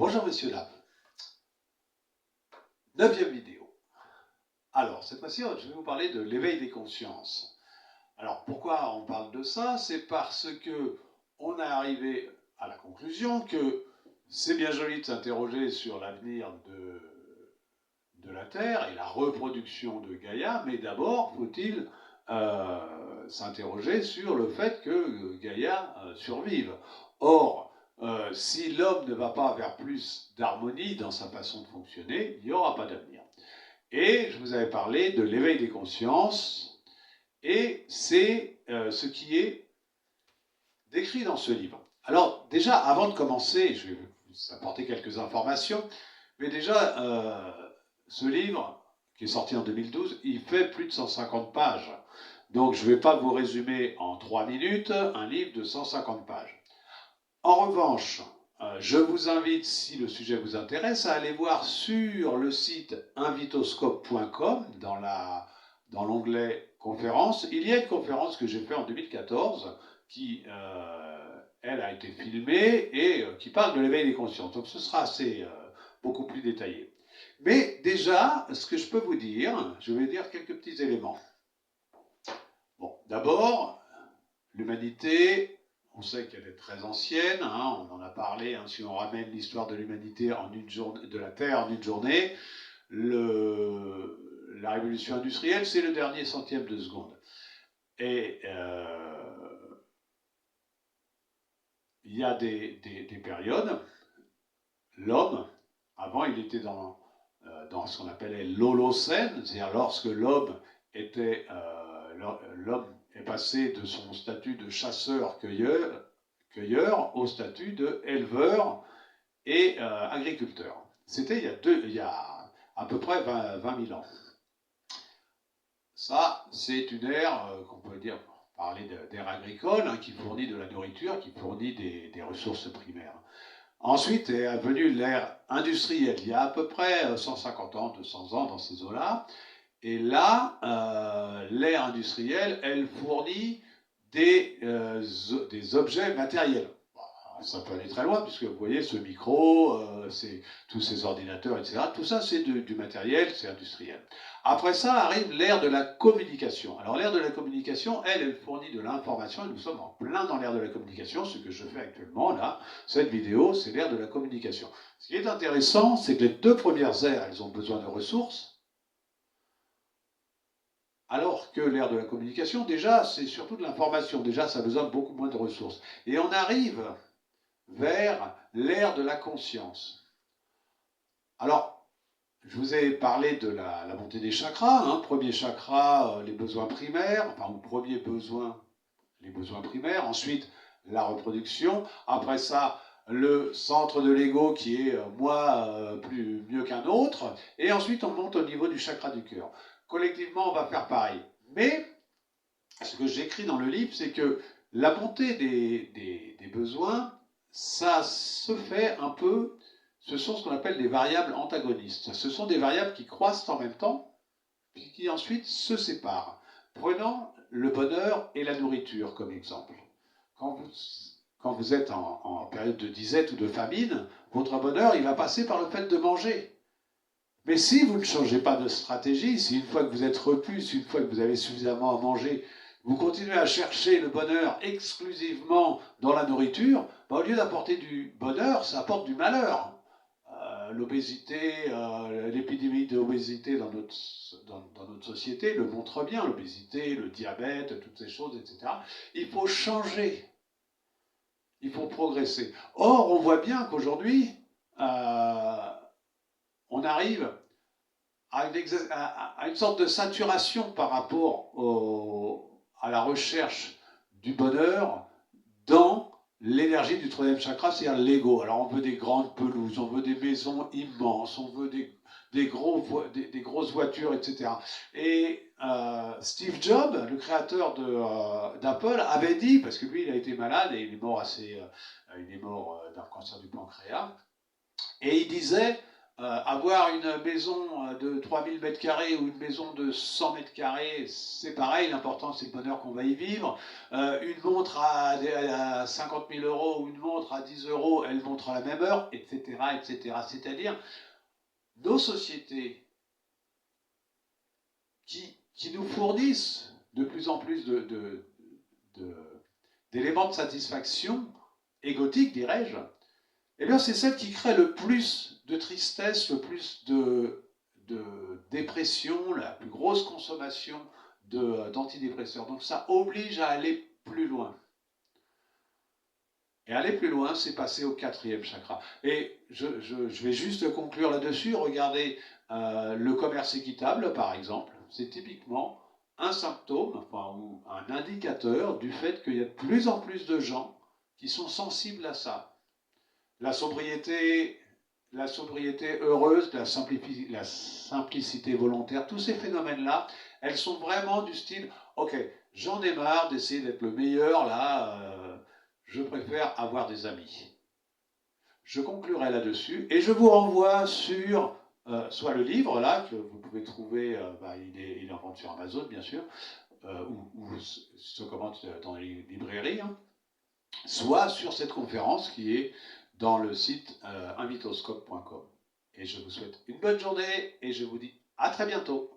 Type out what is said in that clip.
Bonjour Monsieur Lab. 9e vidéo. Alors, cette fois-ci, je vais vous parler de l'éveil des consciences. Alors, pourquoi on parle de ça? C'est parce que on est arrivé à la conclusion que c'est bien joli de s'interroger sur l'avenir de la Terre et la reproduction de Gaïa, mais d'abord, faut-il s'interroger sur le fait que Gaïa survive. Or, si l'homme ne va pas vers plus d'harmonie dans sa façon de fonctionner, il n'y aura pas d'avenir. Et je vous avais parlé de l'éveil des consciences, et c'est ce qui est décrit dans ce livre. Alors déjà, avant de commencer, je vais vous apporter quelques informations, mais déjà, ce livre, qui est sorti en 2012, il fait plus de 150 pages. Donc je ne vais pas vous résumer en 3 minutes un livre de 150 pages. En revanche, je vous invite, si le sujet vous intéresse, à aller voir sur le site invitoscope.com, dans l'onglet conférences. Il y a une conférence que j'ai faite en 2014 qui, elle, a été filmée et qui parle de l'éveil des consciences. Donc ce sera beaucoup plus détaillé. Mais déjà, ce que je peux vous dire, je vais dire quelques petits éléments. Bon, d'abord, l'humanité... On sait qu'elle est très ancienne, hein, on en a parlé, hein, si on ramène l'histoire de l'humanité en une journée, de la Terre en une journée, la révolution industrielle, c'est le dernier centième de seconde. Et il y a des périodes, l'homme, avant il était dans ce qu'on appelait l'Holocène, c'est-à-dire lorsque l'homme est passé de son statut de chasseur-cueilleur au statut d'éleveur et agriculteur. C'était il y a à peu près 20 000 ans. Ça, c'est une ère qu'on peut parler d'ère agricole, hein, qui fournit de la nourriture, qui fournit des ressources primaires. Ensuite est venue l'ère industrielle, il y a à peu près 150 ans, 200 ans dans ces eaux-là. Et là, l'ère industrielle, elle fournit des objets matériels. Ça peut aller très loin, puisque vous voyez, ce micro, tous ces ordinateurs, etc. Tout ça, c'est du matériel, c'est industriel. Après ça, arrive l'ère de la communication. Alors, l'ère de la communication, elle fournit de l'information, et nous sommes en plein dans l'ère de la communication. Ce que je fais actuellement, là, cette vidéo, c'est l'ère de la communication. Ce qui est intéressant, c'est que les deux premières ères, elles ont besoin de ressources, alors que l'ère de la communication, déjà, c'est surtout de l'information. Déjà, ça a besoin de beaucoup moins de ressources. Et on arrive vers l'ère de la conscience. Alors, je vous ai parlé de la montée des chakras. Hein. Premier chakra, les besoins primaires. Enfin, premier besoin, les besoins primaires. Ensuite, la reproduction. Après ça, le centre de l'ego qui est moi mieux qu'un autre. Et ensuite, on monte au niveau du chakra du cœur. Collectivement, on va faire pareil. Mais ce que j'écris dans le livre, c'est que la montée des besoins, ça se fait un peu, ce sont ce qu'on appelle des variables antagonistes. Ce sont des variables qui croissent en même temps, puis qui ensuite se séparent. Prenons le bonheur et la nourriture comme exemple. Quand vous êtes en période de disette ou de famine, votre bonheur, il va passer par le fait de manger. Mais si vous ne changez pas de stratégie, si une fois que vous êtes repu, si une fois que vous avez suffisamment à manger, vous continuez à chercher le bonheur exclusivement dans la nourriture, au lieu d'apporter du bonheur, ça apporte du malheur. L'obésité, l'épidémie d'obésité dans notre société le montre bien, l'obésité, le diabète, toutes ces choses, etc. Il faut changer, il faut progresser. Or, on voit bien qu'aujourd'hui, on arrive à une sorte de saturation par rapport à la recherche du bonheur dans l'énergie du troisième chakra, c'est-à-dire l'ego. Alors on veut des grandes pelouses, on veut des maisons immenses, on veut des grosses voitures, etc. Et Steve Jobs, le créateur d'Apple, avait dit, parce que lui il a été malade et il est mort d'un cancer du pancréas, et il disait avoir une maison de 3000 m² ou une maison de 100 m², c'est pareil, l'important c'est le bonheur qu'on va y vivre. Une montre à à 50 000 € ou une montre à 10 €, elle montre à la même heure, etc., etc. C'est-à-dire, nos sociétés qui nous fournissent de plus en plus d'éléments de satisfaction égotique, dirais-je, eh bien c'est celle qui crée le plus de tristesse, le plus de dépression, la plus grosse consommation d'antidépresseurs. Donc ça oblige à aller plus loin. Et aller plus loin, c'est passer au 4e chakra. Et je vais juste conclure là-dessus. Regardez le commerce équitable, par exemple. C'est typiquement un symptôme, enfin, ou un indicateur du fait qu'il y a de plus en plus de gens qui sont sensibles à ça. La sobriété heureuse, la simplicité volontaire, tous ces phénomènes-là, elles sont vraiment du style, ok, j'en ai marre d'essayer d'être le meilleur, là, je préfère avoir des amis. Je conclurai là-dessus, et je vous renvoie sur soit le livre, là, que vous pouvez trouver, il est en vente sur Amazon, bien sûr, ou se commande dans les librairies, hein, soit sur cette conférence qui est dans le site invitoscope.com. Et je vous souhaite une bonne journée et je vous dis à très bientôt.